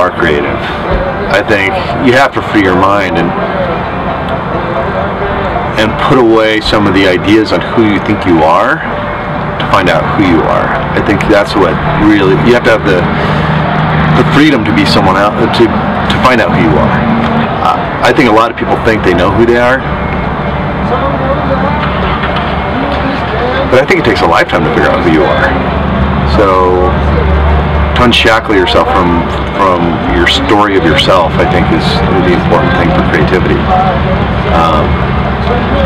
are creative. I think you have to free your mind and put away some of the ideas on who you think you are to find out who you are. I think that's what really, you have to have the freedom to be someone else, to find out who you are. I think a lot of people think they know who they are, but I think it takes a lifetime to figure out who you are. So to unshackle yourself from your story of yourself, I think is the important thing for creativity.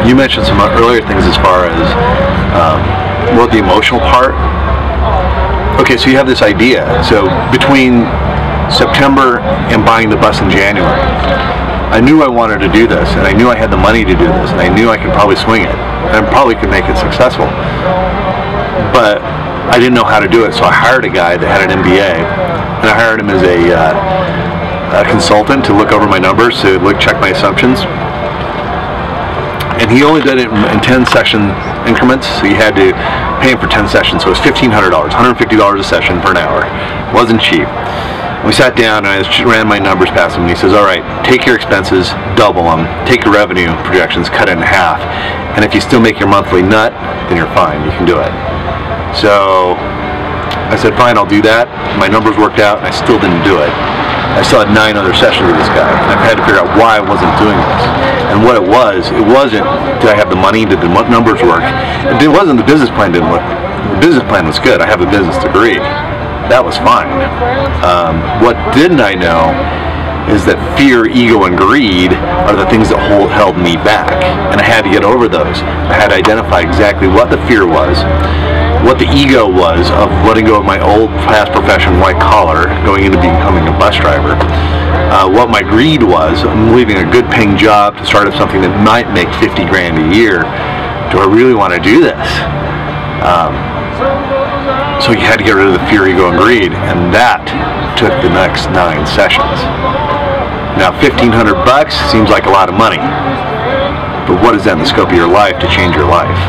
You mentioned some earlier things as far as what the emotional part. Okay, so you have this idea. So between September and buying the bus in January, I knew I wanted to do this, and I knew I had the money to do this, and I knew I could probably swing it, and I probably could make it successful. But I didn't know how to do it, so I hired a guy that had an MDA, and I hired him as a consultant to look over my numbers, to check my assumptions. And he only did it in 10 session increments, so you had to pay him for 10 sessions. So it was $1,500, $150 a session for an hour. It wasn't cheap. We sat down and I just ran my numbers past him, and he says, all right, take your expenses, double them, take your revenue projections, cut it in half, and if you still make your monthly nut, then you're fine, you can do it. So I said, fine, I'll do that. My numbers worked out, and I still didn't do it. I still had 9 other sessions with this guy, and I've had to figure out why I wasn't doing this. And what it wasn't, did I have the money, did the numbers work? It wasn't the business plan didn't work. The business plan was good. I have a business degree. That was fine. What didn't I know is that fear, ego, and greed are the things that held me back. And I had to get over those. I had to identify exactly what the fear was, what the ego was of letting go of my old past profession, white collar, going into becoming a bus driver. What my greed was, I'm leaving a good paying job to start up something that might make 50 grand a year. Do I really want to do this? So you had to get rid of the fear, ego, and greed, and that took the next 9 sessions. Now $1,500 seems like a lot of money, but what is that in the scope of your life to change your life?